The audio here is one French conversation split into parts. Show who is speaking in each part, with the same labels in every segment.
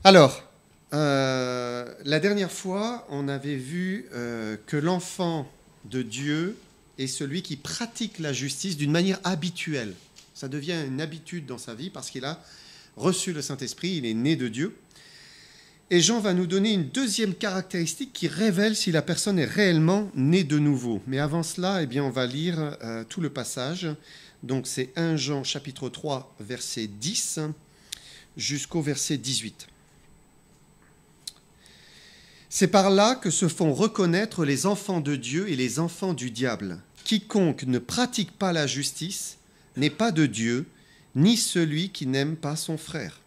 Speaker 1: Alors, la dernière fois, on avait vu que l'enfant de Dieu est celui qui pratique la justice d'une manière habituelle. Ça devient une habitude dans sa vie parce qu'il a reçu le Saint-Esprit, il est né de Dieu. Et Jean va nous donner une deuxième caractéristique qui révèle si la personne est réellement née de nouveau. Mais avant cela, eh bien, on va lire tout le passage. Donc c'est 1 Jean chapitre 3, verset 10 jusqu'au verset 18. C'est par là que se font reconnaître les enfants de Dieu et les enfants du diable. Quiconque ne pratique pas la justice n'est pas de Dieu, ni celui qui n'aime pas son frère.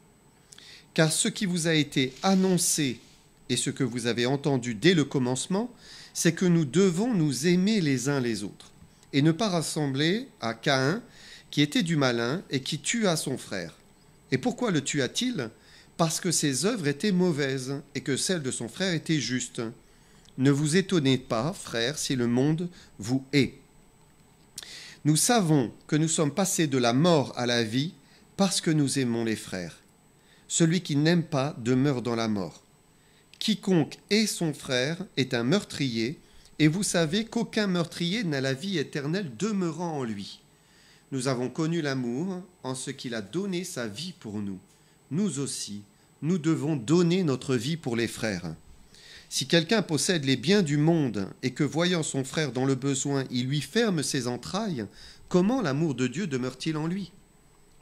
Speaker 1: Car ce qui vous a été annoncé et ce que vous avez entendu dès le commencement, c'est que nous devons nous aimer les uns les autres, et ne pas ressembler à Caïn, qui était du malin et qui tua son frère. Et pourquoi le tua-t-il ? Parce que ses œuvres étaient mauvaises et que celles de son frère étaient justes. Ne vous étonnez pas, frères, si le monde vous hait. Nous savons que nous sommes passés de la mort à la vie parce que nous aimons les frères. Celui qui n'aime pas demeure dans la mort. Quiconque hait son frère est un meurtrier, et vous savez qu'aucun meurtrier n'a la vie éternelle demeurant en lui. Nous avons connu l'amour en ce qu'il a donné sa vie pour nous. Nous aussi, nous devons donner notre vie pour les frères. Si quelqu'un possède les biens du monde et que, voyant son frère dans le besoin, il lui ferme ses entrailles, comment l'amour de Dieu demeure-t-il en lui ?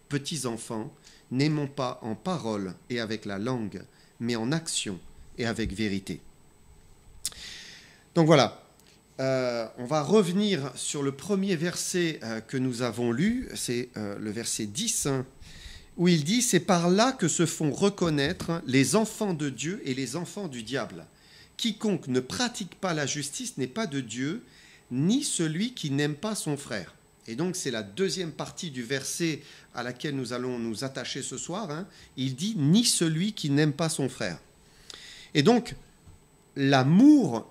Speaker 1: Petits enfants, n'aimons pas en parole et avec la langue, mais en action et avec vérité. Donc voilà, on va revenir sur le premier verset que nous avons lu, c'est le verset 10, où il dit « C'est par là que se font reconnaître les enfants de Dieu et les enfants du diable. Quiconque ne pratique pas la justice n'est pas de Dieu, ni celui qui n'aime pas son frère. » Et donc c'est la deuxième partie du verset à laquelle nous allons nous attacher ce soir. Il dit « ni celui qui n'aime pas son frère ». Et donc l'amour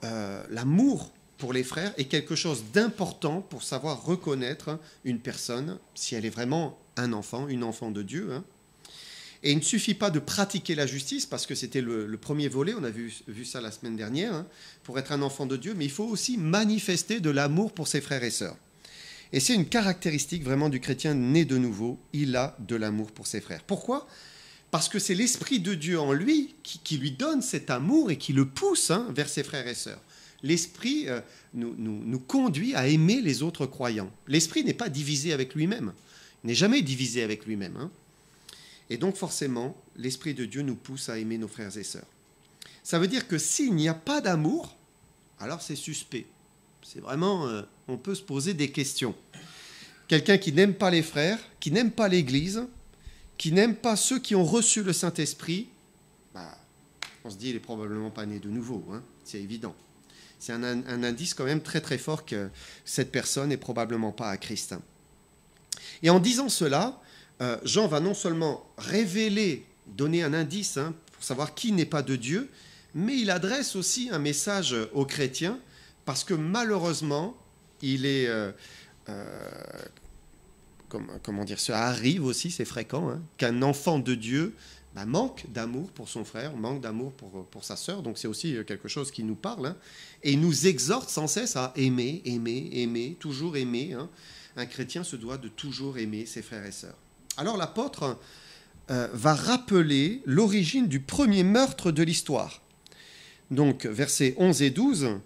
Speaker 1: pour les frères est quelque chose d'important pour savoir reconnaître une personne, si elle est vraiment un enfant, une enfant de Dieu. Et il ne suffit pas de pratiquer la justice, parce que c'était le premier volet, on a vu ça la semaine dernière, pour être un enfant de Dieu, mais il faut aussi manifester de l'amour pour ses frères et sœurs. Et c'est une caractéristique vraiment du chrétien né de nouveau, il a de l'amour pour ses frères. Pourquoi ? Parce que c'est l'Esprit de Dieu en lui qui lui donne cet amour et qui le pousse vers ses frères et sœurs. L'Esprit nous conduit à aimer les autres croyants. L'Esprit n'est pas divisé avec lui-même. Il n'est jamais divisé avec lui-même. Et donc forcément, l'Esprit de Dieu nous pousse à aimer nos frères et sœurs. Ça veut dire que s'il n'y a pas d'amour, alors c'est suspect. C'est vraiment, on peut se poser des questions. Quelqu'un qui n'aime pas les frères, qui n'aime pas l'Église, qui n'aime pas ceux qui ont reçu le Saint-Esprit, on se dit il n'est probablement pas né de nouveau, c'est évident. C'est un indice quand même très très fort que cette personne n'est probablement pas à Christ. Et en disant cela, Jean va non seulement révéler, donner un indice pour savoir qui n'est pas de Dieu, mais il adresse aussi un message aux chrétiens, parce que malheureusement, il est... ça arrive aussi, c'est fréquent, qu'un enfant de Dieu manque d'amour pour son frère, manque d'amour pour sa sœur, donc c'est aussi quelque chose qui nous parle, et il nous exhorte sans cesse à aimer, aimer, aimer, toujours aimer. Un chrétien se doit de toujours aimer ses frères et sœurs. Alors l'apôtre va rappeler l'origine du premier meurtre de l'histoire. Donc versets 11 et 12,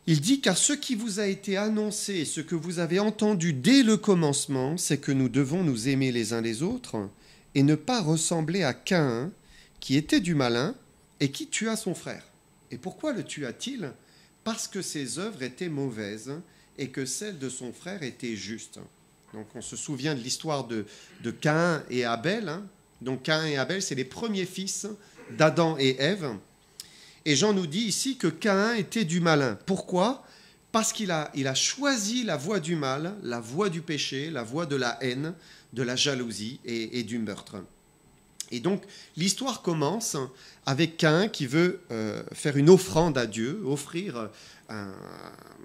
Speaker 1: il dit « Car ce qui vous a été annoncé et ce que vous avez entendu dès le commencement, c'est que nous devons nous aimer les uns les autres et ne pas ressembler à Caïn, qui était du malin et qui tua son frère. Et pourquoi le tua-t-il ? Parce que ses œuvres étaient mauvaises et que celles de son frère étaient justes. » Donc on se souvient de l'histoire de Caïn et Abel. Donc Caïn et Abel, c'est les premiers fils d'Adam et Ève. Et Jean nous dit ici que Caïn était du malin. Pourquoi ? Parce qu'il a choisi la voie du mal, la voie du péché, la voie de la haine, de la jalousie et du meurtre. Et donc l'histoire commence avec Caïn qui veut faire une offrande à Dieu, offrir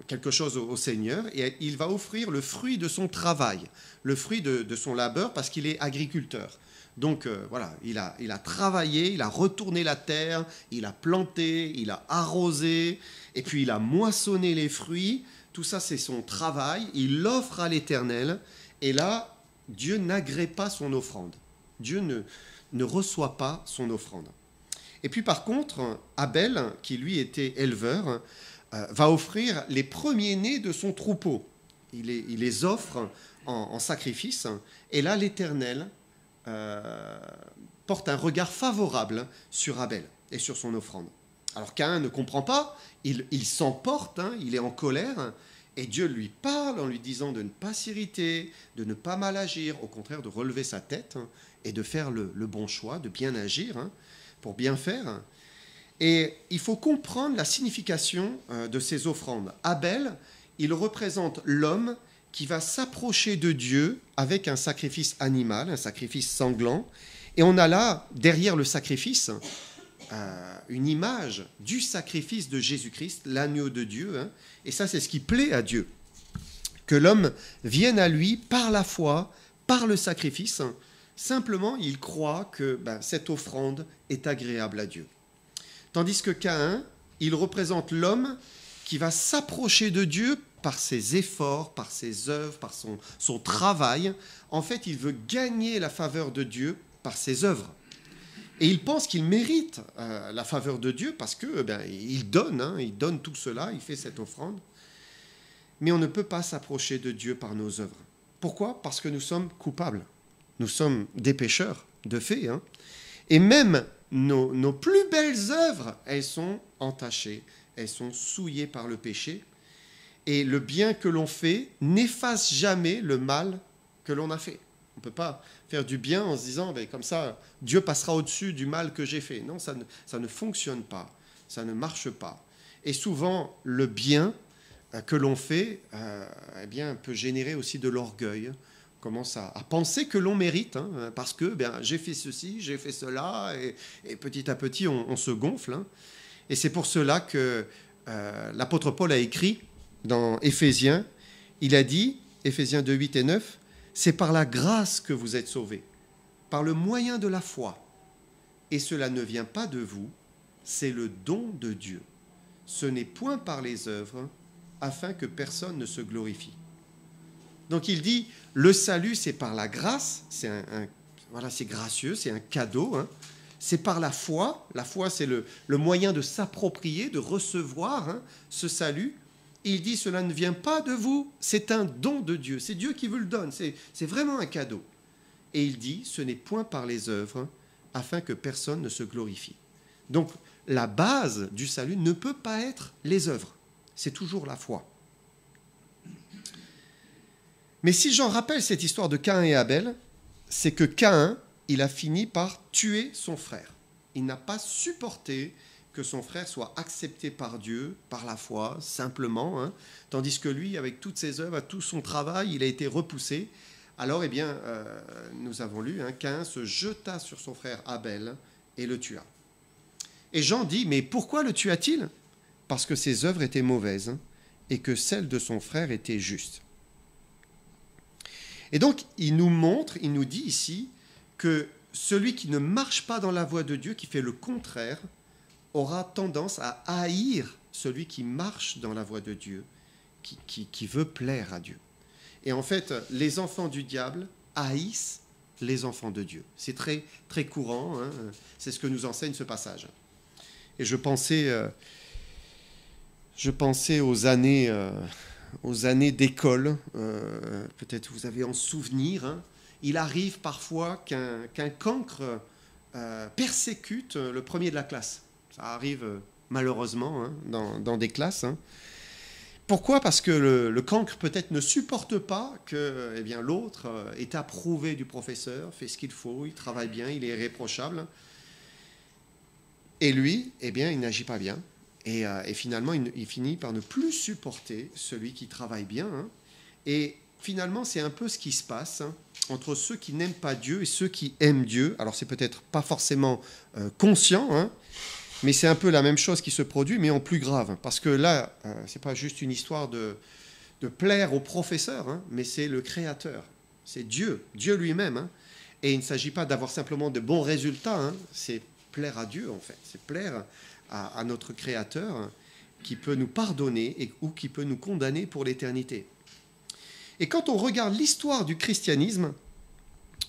Speaker 1: quelque chose au Seigneur, et il va offrir le fruit de son travail, le fruit de son labeur, parce qu'il est agriculteur. Donc voilà, il a travaillé, il a retourné la terre, il a planté, il a arrosé, et puis il a moissonné les fruits. Tout ça, c'est son travail. Il l'offre à l'Éternel. Et là, Dieu n'agrée pas son offrande. Dieu ne reçoit pas son offrande. Et puis par contre, Abel, qui lui était éleveur, va offrir les premiers-nés de son troupeau. Il les offre en sacrifice. Et là, l'Éternel porte un regard favorable sur Abel et sur son offrande. Alors Caïn ne comprend pas, il s'emporte, il est en colère, et Dieu lui parle en lui disant de ne pas s'irriter, de ne pas mal agir, au contraire de relever sa tête et de faire le bon choix, de bien agir pour bien faire. Et il faut comprendre la signification de ces offrandes. Abel, il représente l'homme qui va s'approcher de Dieu avec un sacrifice animal, un sacrifice sanglant. Et on a là, derrière le sacrifice, une image du sacrifice de Jésus-Christ, l'agneau de Dieu. Et ça, c'est ce qui plaît à Dieu. Que l'homme vienne à lui par la foi, par le sacrifice. Simplement, il croit que cette offrande est agréable à Dieu. Tandis que Caïn, il représente l'homme qui va s'approcher de Dieu par ses efforts, par ses œuvres, par son travail. En fait, il veut gagner la faveur de Dieu par ses œuvres. Et il pense qu'il mérite la faveur de Dieu parce que il donne tout cela, il fait cette offrande. Mais on ne peut pas s'approcher de Dieu par nos œuvres. Pourquoi ? Parce que nous sommes coupables. Nous sommes des pécheurs, de fait. Et même nos plus belles œuvres, elles sont entachées, elles sont souillées par le péché. Et le bien que l'on fait n'efface jamais le mal que l'on a fait. On ne peut pas faire du bien en se disant, comme ça, Dieu passera au-dessus du mal que j'ai fait. Non, ça ne fonctionne pas, ça ne marche pas. Et souvent, le bien que l'on fait peut générer aussi de l'orgueil. On commence à penser que l'on mérite, parce que j'ai fait ceci, j'ai fait cela, et petit à petit, on se gonfle. Et c'est pour cela que l'apôtre Paul a écrit dans Éphésiens, il a dit, Éphésiens 2, 8 et 9, « C'est par la grâce que vous êtes sauvés, par le moyen de la foi. Et cela ne vient pas de vous, c'est le don de Dieu. Ce n'est point par les œuvres, afin que personne ne se glorifie. » Donc il dit, le salut, c'est par la grâce, c'est gracieux, c'est un cadeau, c'est par la foi. La foi, c'est le moyen de s'approprier, de recevoir ce salut. Il dit, cela ne vient pas de vous, c'est un don de Dieu. C'est Dieu qui vous le donne, c'est vraiment un cadeau. Et il dit, ce n'est point par les œuvres, afin que personne ne se glorifie. Donc, la base du salut ne peut pas être les œuvres. C'est toujours la foi. Mais si j'en rappelle cette histoire de Caïn et Abel, c'est que Caïn, il a fini par tuer son frère. Il n'a pas supporté que son frère soit accepté par Dieu, par la foi, simplement, tandis que lui, avec toutes ses œuvres, tout son travail, il a été repoussé. Alors, nous avons lu, Caïn se jeta sur son frère Abel et le tua. Et Jean dit, mais pourquoi le tua-t-il ? Parce que ses œuvres étaient mauvaises et que celles de son frère étaient justes. Et donc, il nous dit ici que celui qui ne marche pas dans la voie de Dieu, qui fait le contraire, aura tendance à haïr celui qui marche dans la voie de Dieu, qui veut plaire à Dieu. Et en fait, les enfants du diable haïssent les enfants de Dieu. C'est très, très courant, c'est ce que nous enseigne ce passage. Et je pensais aux années d'école, peut-être vous avez en souvenir, il arrive parfois qu'un cancre persécute le premier de la classe. Ça arrive malheureusement dans des classes. Pourquoi ? Parce que le cancre peut-être ne supporte pas que l'autre est approuvé du professeur, fait ce qu'il faut, il travaille bien, il est irréprochable. Et lui, il n'agit pas bien. Et finalement, il finit par ne plus supporter celui qui travaille bien. Et finalement, c'est un peu ce qui se passe entre ceux qui n'aiment pas Dieu et ceux qui aiment Dieu. Alors, c'est peut-être pas forcément conscient, mais c'est un peu la même chose qui se produit, mais en plus grave. Parce que là, c'est pas juste une histoire de plaire au professeur, mais c'est le Créateur. C'est Dieu lui-même. Et il ne s'agit pas d'avoir simplement de bons résultats, hein. C'est plaire à Dieu en fait, c'est plaire à notre Créateur qui peut nous pardonner ou qui peut nous condamner pour l'éternité. Et quand on regarde l'histoire du christianisme,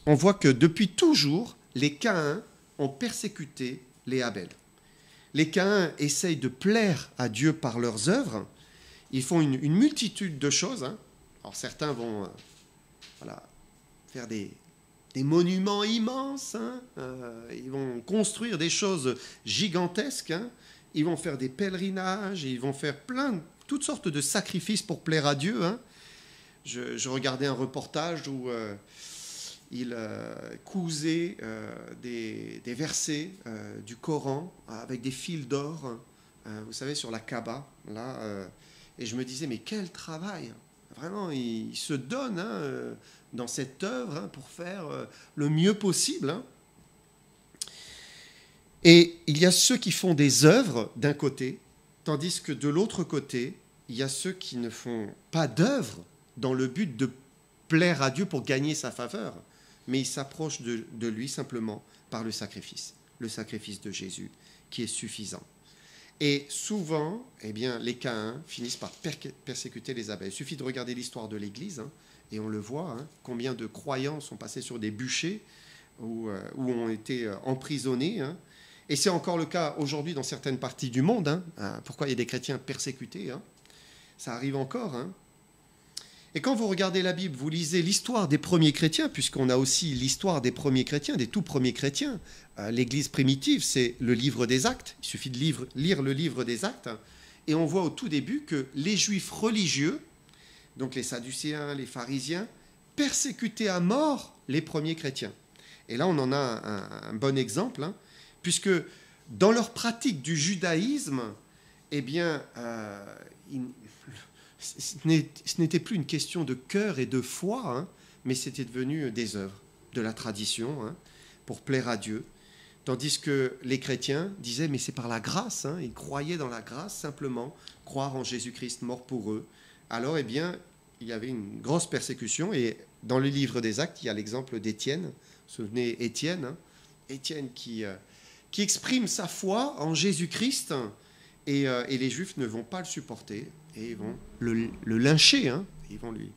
Speaker 1: on voit que depuis toujours, les Caïns ont persécuté les Abel. Les Caïns essayent de plaire à Dieu par leurs œuvres. Ils font une multitude de choses, hein. Alors certains vont faire des monuments immenses, hein. Ils vont construire des choses gigantesques, hein. Ils vont faire des pèlerinages, ils vont faire toutes sortes de sacrifices pour plaire à Dieu, hein. Je regardais un reportage où il cousait des versets du Coran avec des fils d'or, vous savez, sur la Kaaba, là, et je me disais, mais quel travail! Vraiment, il se donne, hein, dans cette œuvre, hein, pour faire le mieux possible, hein. Et il y a ceux qui font des œuvres d'un côté, tandis que de l'autre côté, il y a ceux qui ne font pas d'œuvres dans le but de plaire à Dieu pour gagner sa faveur, mais ils s'approchent de lui simplement par le sacrifice de Jésus, qui est suffisant. Et souvent, eh bien, les Caïns finissent par persécuter les Abel. Il suffit de regarder l'histoire de l'Église, hein, et on le voit, hein, combien de croyants sont passés sur des bûchers ou ont été emprisonnés, hein. Et c'est encore le cas aujourd'hui dans certaines parties du monde, hein. Pourquoi il y a des chrétiens persécutés, hein. Ça arrive encore, hein. Et quand vous regardez la Bible, vous lisez l'histoire des premiers chrétiens, puisqu'on a aussi l'histoire des premiers chrétiens, des tout premiers chrétiens. L'Église primitive, c'est le livre des Actes. Il suffit de lire le livre des Actes. Et on voit au tout début que les Juifs religieux, donc les Sadducéens, les pharisiens, persécutaient à mort les premiers chrétiens. Et là, on en a un bon exemple, hein, puisque dans leur pratique du judaïsme, eh bien, ce n'était plus une question de cœur et de foi, hein, mais c'était devenu des œuvres, de la tradition, hein, pour plaire à Dieu. Tandis que les chrétiens disaient, mais c'est par la grâce, hein, ils croyaient dans la grâce, simplement, croire en Jésus-Christ mort pour eux. Alors, eh bien, il y avait une grosse persécution, et dans le livre des Actes, il y a l'exemple d'Étienne. Vous vous souvenez, Étienne, hein, Étienne qui exprime sa foi en Jésus-Christ, et les Juifs ne vont pas le supporter, et ils vont le lyncher, hein, ils vont lui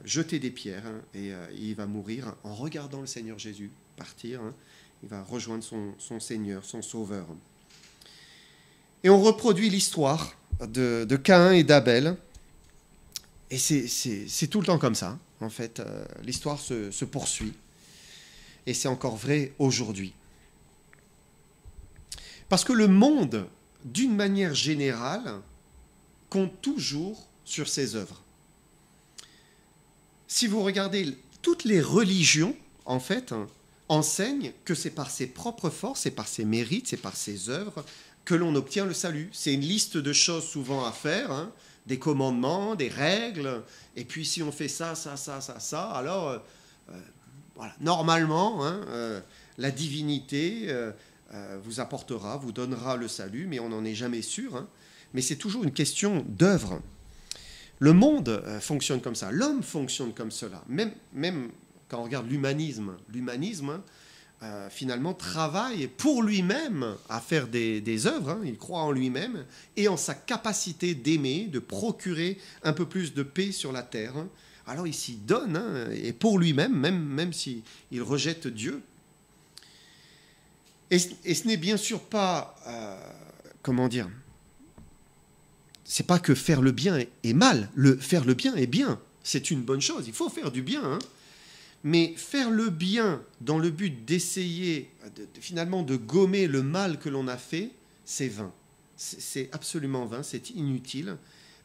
Speaker 1: jeter des pierres, hein, et il va mourir en regardant le Seigneur Jésus partir, hein. Il va rejoindre son Seigneur, son Sauveur. Et on reproduit l'histoire de Caïn et d'Abel, et c'est tout le temps comme ça, en fait. L'histoire se poursuit, et c'est encore vrai aujourd'hui. Parce que le monde, d'une manière générale, compte toujours sur ses œuvres. Si vous regardez toutes les religions, en fait, hein, enseignent que c'est par ses propres forces, c'est par ses mérites, c'est par ses œuvres que l'on obtient le salut. C'est une liste de choses souvent à faire, hein, des commandements, des règles, et puis si on fait ça, alors, voilà, normalement, hein, la divinité vous apportera, vous donnera le salut, mais on n'en est jamais sûr, hein. Mais c'est toujours une question d'œuvre. Le monde fonctionne comme ça, l'homme fonctionne comme cela. Même quand on regarde l'humanisme, finalement travaille pour lui-même à faire des œuvres, hein. Il croit en lui-même et en sa capacité d'aimer, de procurer un peu plus de paix sur la terre, hein. Alors il s'y donne, hein, et pour lui-même, même s'il rejette Dieu. Et ce n'est bien sûr pas, c'est pas que faire le bien est mal. Faire le bien est bien. C'est une bonne chose. Il faut faire du bien, hein. Mais faire le bien dans le but d'essayer finalement de gommer le mal que l'on a fait, c'est vain. C'est absolument vain, c'est inutile.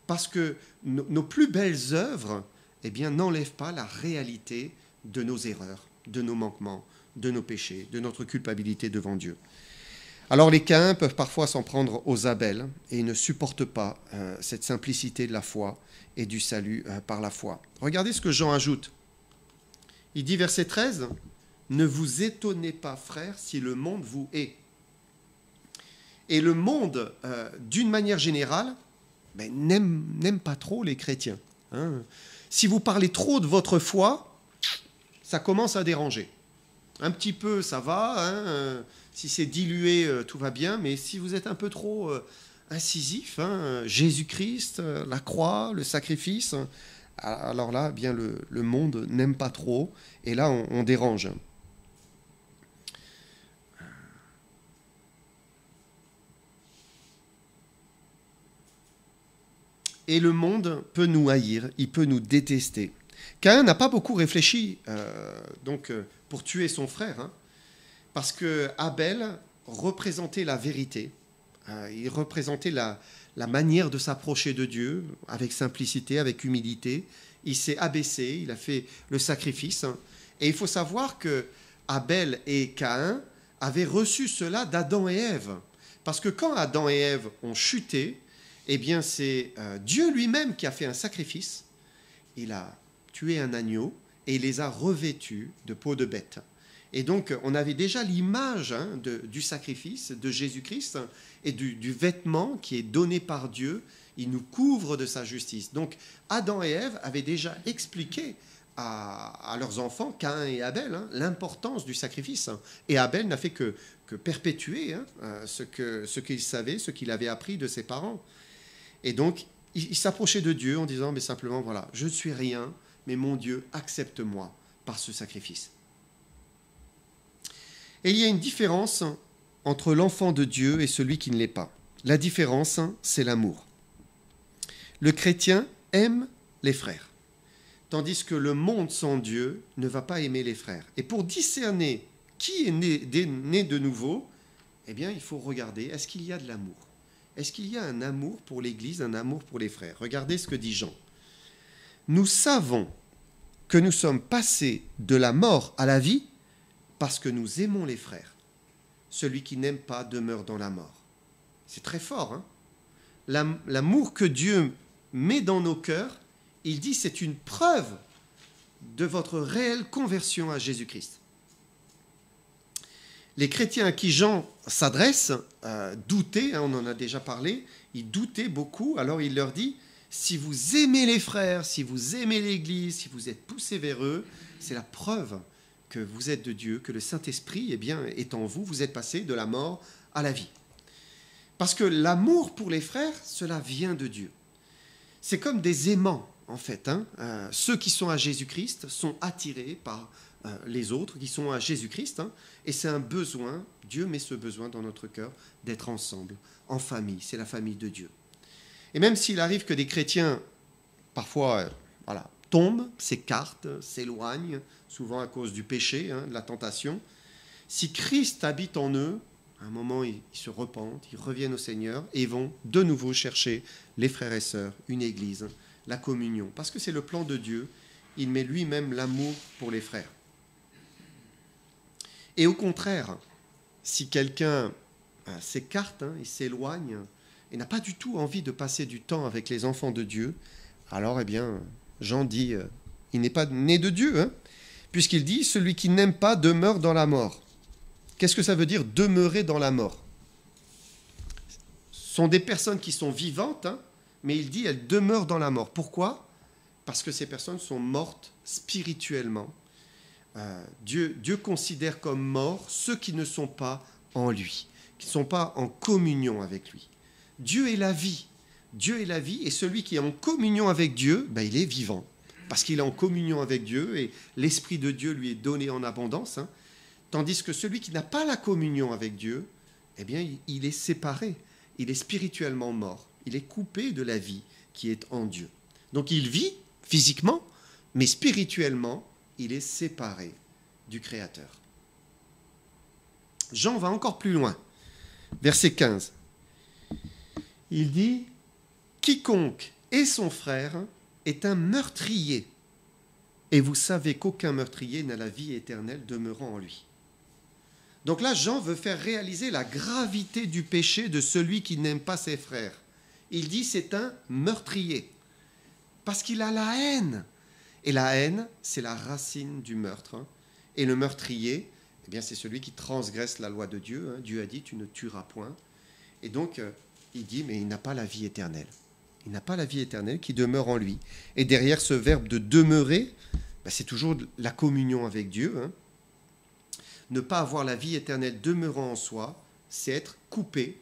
Speaker 1: Parce que nos plus belles œuvres, eh bien, n'enlèvent pas la réalité de nos erreurs, de nos manquements, de nos péchés, de notre culpabilité devant Dieu. Alors les Caïns peuvent parfois s'en prendre aux Abel et ils ne supportent pas cette simplicité de la foi et du salut par la foi. Regardez ce que Jean ajoute. Il dit, verset 13, « Ne vous étonnez pas, frères, si le monde vous hait. » Et le monde, d'une manière générale, n'aime pas trop les chrétiens, hein. Si vous parlez trop de votre foi, ça commence à déranger. Un petit peu, ça va, hein, si c'est dilué, tout va bien, mais si vous êtes un peu trop incisif, hein, Jésus-Christ, la croix, le sacrifice, alors là, bien le monde n'aime pas trop, et là, on dérange. Et le monde peut nous haïr, il peut nous détester. Caïn n'a pas beaucoup réfléchi pour tuer son frère, hein, parce que Abel représentait la vérité, il représentait la manière de s'approcher de Dieu avec simplicité, avec humilité. Il s'est abaissé, il a fait le sacrifice. Hein, et il faut savoir que Abel et Caïn avaient reçu cela d'Adam et Ève, parce que quand Adam et Ève ont chuté, eh bien c'est Dieu lui-même qui a fait un sacrifice. Il a tué un agneau et il les a revêtus de peau de bête. Et donc, on avait déjà l'image du sacrifice de Jésus-Christ et du vêtement qui est donné par Dieu. Il nous couvre de sa justice. Donc, Adam et Ève avaient déjà expliqué à leurs enfants, Caïn et Abel, l'importance du sacrifice. Et Abel n'a fait que perpétuer ce qu'il savait, ce qu'il avait appris de ses parents. Et donc, il s'approchait de Dieu en disant, mais simplement, voilà, je ne suis rien, mais mon Dieu, accepte-moi par ce sacrifice. Et il y a une différence entre l'enfant de Dieu et celui qui ne l'est pas. La différence, c'est l'amour. Le chrétien aime les frères, tandis que le monde sans Dieu ne va pas aimer les frères. Et pour discerner qui est né de nouveau, eh bien, il faut regarder, est-ce qu'il y a de l'amour ? Est-ce qu'il y a un amour pour l'Église, un amour pour les frères ? Regardez ce que dit Jean. Nous savons que nous sommes passés de la mort à la vie parce que nous aimons les frères. Celui qui n'aime pas demeure dans la mort. C'est très fort, hein ? L'amour que Dieu met dans nos cœurs, il dit c'est une preuve de votre réelle conversion à Jésus-Christ. Les chrétiens à qui Jean s'adresse doutaient, on en a déjà parlé, ils doutaient beaucoup, alors il leur dit, si vous aimez les frères, si vous aimez l'Église, si vous êtes poussés vers eux, c'est la preuve que vous êtes de Dieu, que le Saint-Esprit est en vous, vous êtes passés de la mort à la vie. Parce que l'amour pour les frères, cela vient de Dieu. C'est comme des aimants, en fait. Ceux qui sont à Jésus-Christ sont attirés par les autres qui sont à Jésus-Christ, et c'est un besoin, Dieu met ce besoin dans notre cœur d'être ensemble, en famille, c'est la famille de Dieu. Et même s'il arrive que des chrétiens, parfois, tombent, s'écartent, s'éloignent, souvent à cause du péché, de la tentation, si Christ habite en eux, à un moment, ils se repentent, ils reviennent au Seigneur et vont de nouveau chercher les frères et sœurs, une église, la communion, parce que c'est le plan de Dieu, il met lui-même l'amour pour les frères. Et au contraire, si quelqu'un s'écarte, il s'éloigne, et n'a pas du tout envie de passer du temps avec les enfants de Dieu, alors, Jean dit, il n'est pas né de Dieu, puisqu'il dit, celui qui n'aime pas demeure dans la mort. Qu'est-ce que ça veut dire, demeurer dans la mort ? Ce sont des personnes qui sont vivantes, mais il dit, elles demeurent dans la mort. Pourquoi ? Parce que ces personnes sont mortes spirituellement. Dieu considère comme morts ceux qui ne sont pas en lui, qui ne sont pas en communion avec lui. Dieu est la vie. Dieu est la vie, et celui qui est en communion avec Dieu, il est vivant, parce qu'il est en communion avec Dieu, et l'Esprit de Dieu lui est donné en abondance, tandis que celui qui n'a pas la communion avec Dieu, il est séparé, il est spirituellement mort, il est coupé de la vie qui est en Dieu. Donc il vit physiquement, mais spirituellement, il est séparé du Créateur. Jean va encore plus loin. Verset 15. Il dit « Quiconque est son frère est un meurtrier, et vous savez qu'aucun meurtrier n'a la vie éternelle demeurant en lui. » Donc là, Jean veut faire réaliser la gravité du péché de celui qui n'aime pas ses frères. Il dit « c'est un meurtrier », parce qu'il a la haine. Et la haine, c'est la racine du meurtre. Et le meurtrier, c'est celui qui transgresse la loi de Dieu. Dieu a dit, tu ne tueras point. Et donc, il dit, mais il n'a pas la vie éternelle. Il n'a pas la vie éternelle qui demeure en lui. Et derrière ce verbe de demeurer, ben, c'est toujours la communion avec Dieu. Hein. Ne pas avoir la vie éternelle demeurant en soi, c'est être coupé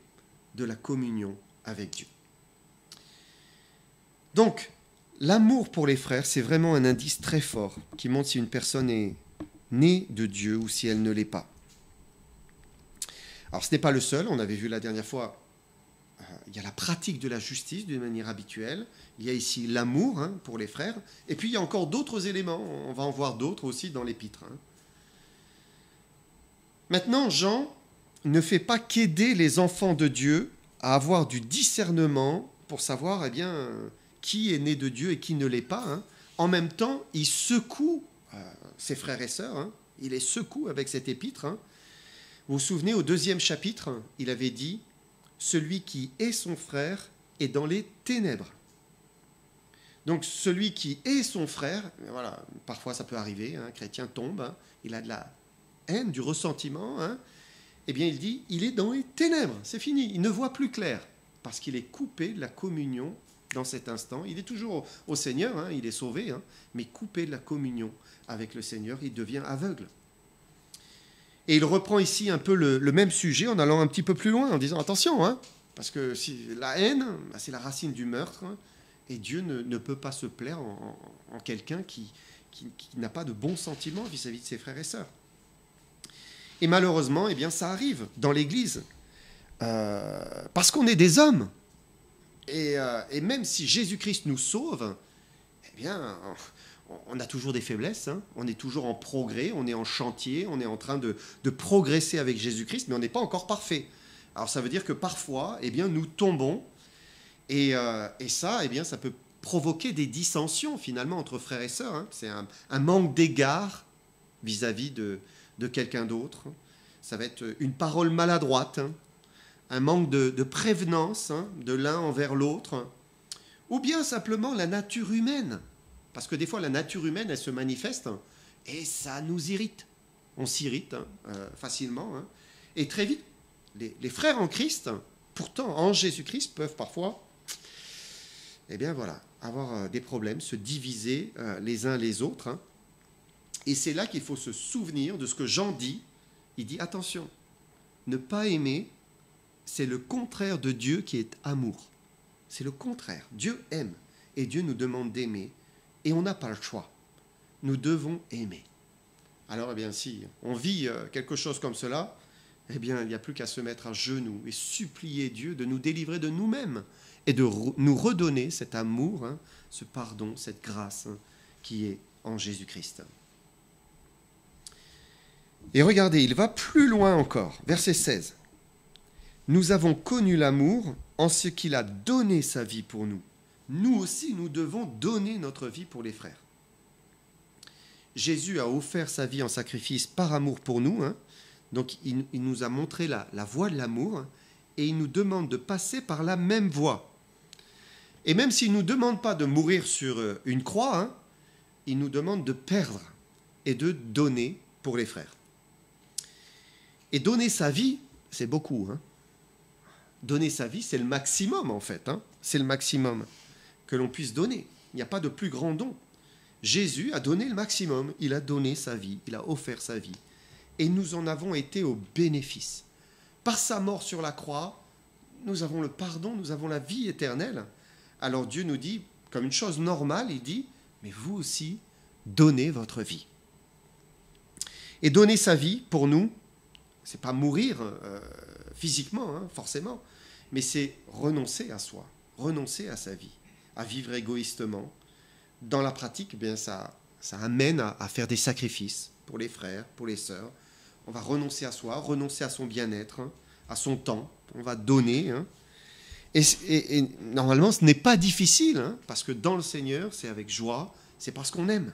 Speaker 1: de la communion avec Dieu. Donc, l'amour pour les frères, c'est vraiment un indice très fort qui montre si une personne est née de Dieu ou si elle ne l'est pas. Alors, ce n'est pas le seul. On avait vu la dernière fois, il y a la pratique de la justice d'une manière habituelle. Il y a ici l'amour pour les frères. Et puis, il y a encore d'autres éléments. On va en voir d'autres aussi dans l'Épître. Maintenant, Jean ne fait pas qu'aider les enfants de Dieu à avoir du discernement pour savoir, qui est né de Dieu et qui ne l'est pas. En même temps, il secoue ses frères et sœurs. Il les secoue avec cette épître. Vous vous souvenez, au 2e chapitre, il avait dit « Celui qui est son frère est dans les ténèbres ». Donc, celui qui est son frère, voilà, parfois ça peut arriver, un chrétien tombe, il a de la haine, du ressentiment, eh bien il dit « Il est dans les ténèbres ». C'est fini, il ne voit plus clair, parce qu'il est coupé de la communion dans cet instant. Il est toujours au Seigneur, il est sauvé, mais coupé de la communion avec le Seigneur, il devient aveugle. Et il reprend ici un peu le même sujet en allant un petit peu plus loin, en disant attention, parce que la haine, c'est la racine du meurtre, et Dieu ne peut pas se plaire en quelqu'un qui n'a pas de bons sentiments vis-à-vis de ses frères et sœurs. Et malheureusement, ça arrive dans l'Église, parce qu'on est des hommes. Et même si Jésus-Christ nous sauve, on a toujours des faiblesses, on est toujours en progrès, on est en chantier, on est en train de progresser avec Jésus-Christ, mais on n'est pas encore parfait. Alors ça veut dire que parfois, nous tombons, et ça, ça peut provoquer des dissensions finalement entre frères et sœurs. C'est un manque d'égard vis-à-vis de quelqu'un d'autre. Ça va être une parole maladroite, un manque de prévenance de l'un envers l'autre, ou bien simplement la nature humaine. Parce que des fois, la nature humaine, elle se manifeste et ça nous irrite. On s'irrite facilement. Et très vite, les frères en Christ, pourtant en Jésus-Christ, peuvent parfois avoir des problèmes, se diviser les uns les autres. Et c'est là qu'il faut se souvenir de ce que Jean dit. Il dit, attention, ne pas aimer, c'est le contraire de Dieu qui est amour. C'est le contraire. Dieu aime et Dieu nous demande d'aimer. Et on n'a pas le choix. Nous devons aimer. Alors, si on vit quelque chose comme cela, il n'y a plus qu'à se mettre à genoux et supplier Dieu de nous délivrer de nous-mêmes et de nous redonner cet amour, ce pardon, cette grâce qui est en Jésus-Christ. Et regardez, il va plus loin encore. Verset 16. « Nous avons connu l'amour en ce qu'il a donné sa vie pour nous. Nous aussi, nous devons donner notre vie pour les frères. » Jésus a offert sa vie en sacrifice par amour pour nous. Donc, il nous a montré la voie de l'amour et il nous demande de passer par la même voie. Et même s'il ne nous demande pas de mourir sur une croix, il nous demande de perdre et de donner pour les frères. Et donner sa vie, c'est beaucoup. Donner sa vie, c'est le maximum en fait. C'est le maximum que l'on puisse donner. Il n'y a pas de plus grand don. Jésus a donné le maximum. Il a donné sa vie. Il a offert sa vie. Et nous en avons été au bénéfice. Par sa mort sur la croix, nous avons le pardon, nous avons la vie éternelle. Alors Dieu nous dit, comme une chose normale, il dit, mais vous aussi, donnez votre vie. Et donner sa vie, pour nous, c'est pas mourir physiquement, forcément, mais c'est renoncer à soi, renoncer à sa vie, à vivre égoïstement. Dans la pratique, ça amène à faire des sacrifices pour les frères, pour les sœurs. On va renoncer à soi, renoncer à son bien-être, à son temps. On va donner. Et normalement, ce n'est pas difficile, parce que dans le Seigneur, c'est avec joie, c'est parce qu'on aime.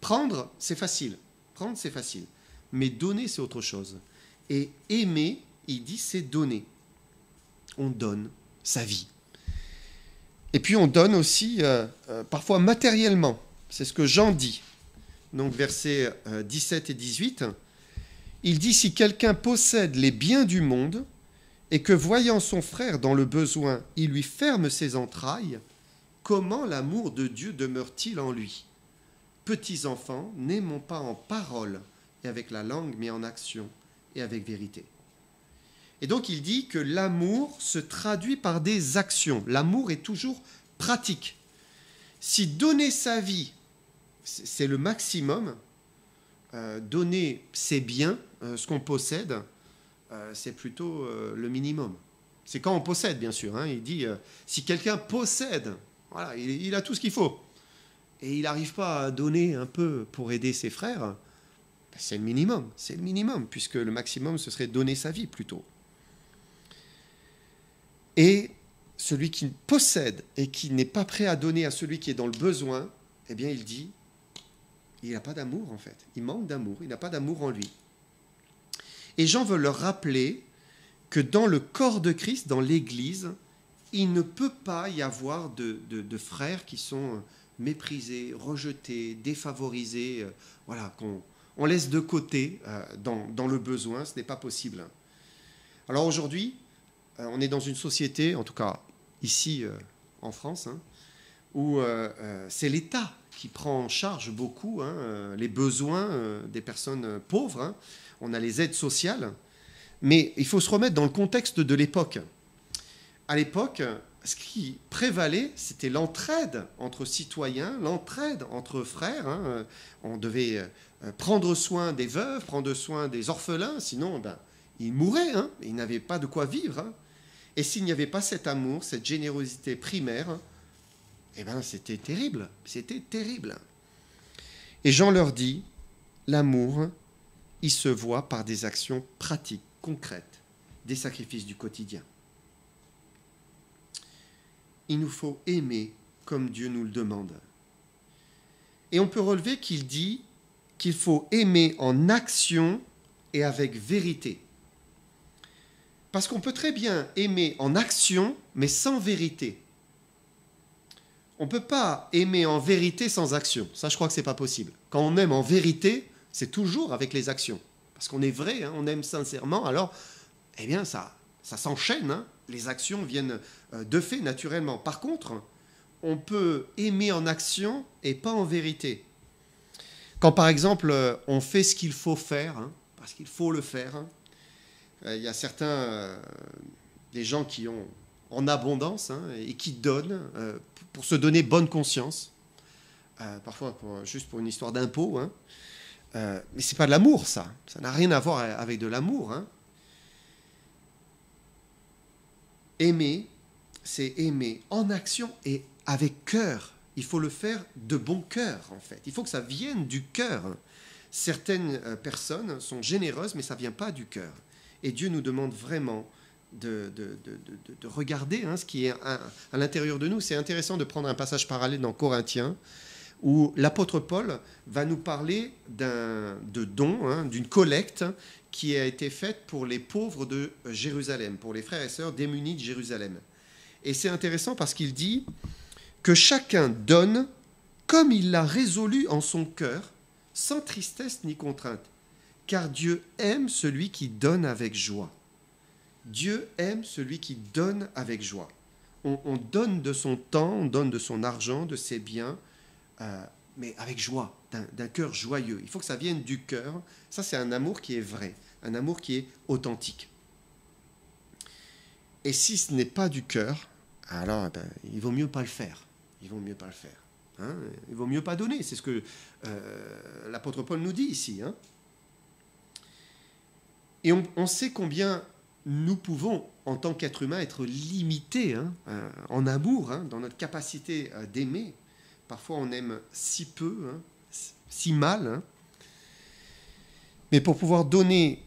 Speaker 1: Prendre, c'est facile. Prendre, c'est facile. Mais donner, c'est autre chose. Et aimer, il dit, c'est donner. On donne sa vie. Et puis on donne aussi, parfois matériellement. C'est ce que Jean dit. Donc versets 17 et 18. Il dit, si quelqu'un possède les biens du monde et que voyant son frère dans le besoin, il lui ferme ses entrailles, comment l'amour de Dieu demeure-t-il en lui ? petits enfants, n'aimons pas en parole et avec la langue, mais en action et avec vérité. Et donc il dit que l'amour se traduit par des actions. L'amour est toujours pratique. Si donner sa vie, c'est le maximum, donner ses biens, ce qu'on possède, c'est plutôt le minimum. C'est quand on possède, bien sûr. Hein. Il dit, si quelqu'un possède, voilà, il a tout ce qu'il faut, et il n'arrive pas à donner un peu pour aider ses frères, c'est le minimum, puisque le maximum, ce serait donner sa vie plutôt. Et celui qui possède et qui n'est pas prêt à donner à celui qui est dans le besoin, eh bien, il dit, il n'a pas d'amour en fait. Il manque d'amour, il n'a pas d'amour en lui. Et Jean veut leur rappeler que dans le corps de Christ, dans l'Église, il ne peut pas y avoir de frères qui sont méprisés, rejetés, défavorisés, voilà, qu'on laisse de côté dans le besoin. Ce n'est pas possible. Alors aujourd'hui, on est dans une société, en tout cas ici en France, hein, où c'est l'État qui prend en charge beaucoup les besoins des personnes pauvres. Hein. On a les aides sociales, mais il faut se remettre dans le contexte de l'époque. À l'époque, ce qui prévalait, c'était l'entraide entre citoyens, l'entraide entre frères. Hein. On devait prendre soin des veuves, prendre soin des orphelins, sinon ils mouraient, hein. Ils n'avaient pas de quoi vivre. Hein. Et s'il n'y avait pas cet amour, cette générosité primaire, eh bien, c'était terrible. C'était terrible. Et Jean leur dit, l'amour, il se voit par des actions pratiques, concrètes, des sacrifices du quotidien. Il nous faut aimer comme Dieu nous le demande. Et on peut relever qu'il dit qu'il faut aimer en action et avec vérité. Parce qu'on peut très bien aimer en action, mais sans vérité. On ne peut pas aimer en vérité sans action. Ça, je crois que ce n'est pas possible. Quand on aime en vérité, c'est toujours avec les actions. Parce qu'on est vrai, hein, on aime sincèrement, alors, eh bien, ça s'enchaîne. Hein. Les actions viennent de fait, naturellement. Par contre, on peut aimer en action et pas en vérité. Quand, par exemple, on fait ce qu'il faut faire, hein, parce qu'il faut le faire, hein, il y a certains, des gens qui ont en abondance hein, et qui donnent pour se donner bonne conscience, parfois juste pour une histoire d'impôt. Hein. Mais ce n'est pas de l'amour, ça. Ça n'a rien à voir avec de l'amour. Hein. Aimer, c'est aimer en action et avec cœur. Il faut le faire de bon cœur, en fait. Il faut que ça vienne du cœur. Certaines personnes sont généreuses, mais ça ne vient pas du cœur. Et Dieu nous demande vraiment de regarder hein, ce qui est à l'intérieur de nous. C'est intéressant de prendre un passage parallèle dans Corinthiens, où l'apôtre Paul va nous parler de don, hein, d'une collecte qui a été faite pour les pauvres de Jérusalem, pour les frères et sœurs démunis de Jérusalem. Et c'est intéressant parce qu'il dit que chacun donne comme il l'a résolu en son cœur, sans tristesse ni contrainte. Car Dieu aime celui qui donne avec joie. Dieu aime celui qui donne avec joie. On donne de son temps, on donne de son argent, de ses biens, mais avec joie, d'un cœur joyeux. Il faut que ça vienne du cœur. Ça, c'est un amour qui est vrai, un amour qui est authentique. Et si ce n'est pas du cœur, alors il vaut mieux pas le faire. Il vaut mieux pas le faire. Hein, il vaut mieux pas donner. C'est ce que l'apôtre Paul nous dit ici. Hein. Et on sait combien nous pouvons, en tant qu'être humain, être limités hein, en amour, hein, dans notre capacité d'aimer. Parfois, on aime si peu, hein, si mal. Hein. Mais pour pouvoir donner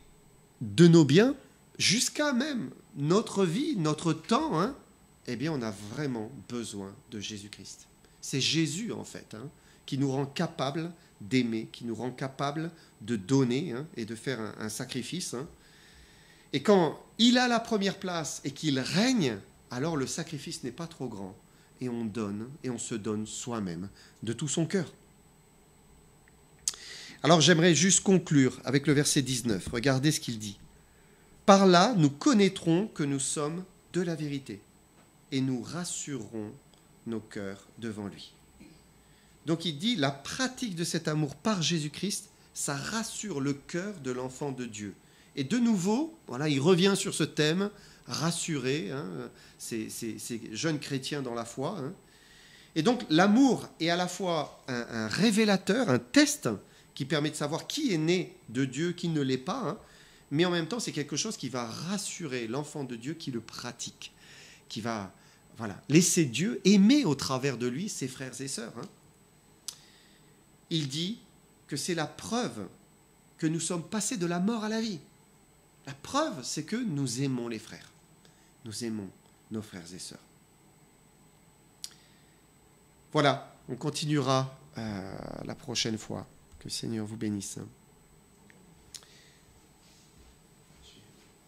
Speaker 1: de nos biens, jusqu'à même notre vie, notre temps, hein, eh bien, on a vraiment besoin de Jésus-Christ. C'est Jésus, en fait, hein, qui nous rend capables d'aimer, qui nous rend capables de donner hein, et de faire un sacrifice. Hein. Et quand il a la première place et qu'il règne, alors le sacrifice n'est pas trop grand. Et on donne, et on se donne soi-même, de tout son cœur. Alors j'aimerais juste conclure avec le verset 19. Regardez ce qu'il dit. « Par là, nous connaîtrons que nous sommes de la vérité, et nous rassurerons nos cœurs devant lui. » Donc il dit, la pratique de cet amour par Jésus-Christ, ça rassure le cœur de l'enfant de Dieu. Et de nouveau, voilà, il revient sur ce thème, rassurer ces jeunes chrétiens dans la foi. Et donc l'amour est à la fois un révélateur, un test qui permet de savoir qui est né de Dieu, qui ne l'est pas, mais en même temps c'est quelque chose qui va rassurer l'enfant de Dieu qui le pratique, qui va laisser Dieu aimer au travers de lui ses frères et sœurs. Il dit que c'est la preuve que nous sommes passés de la mort à la vie. La preuve, c'est que nous aimons les frères. Nous aimons nos frères et sœurs. Voilà, on continuera la prochaine fois. Que le Seigneur vous bénisse.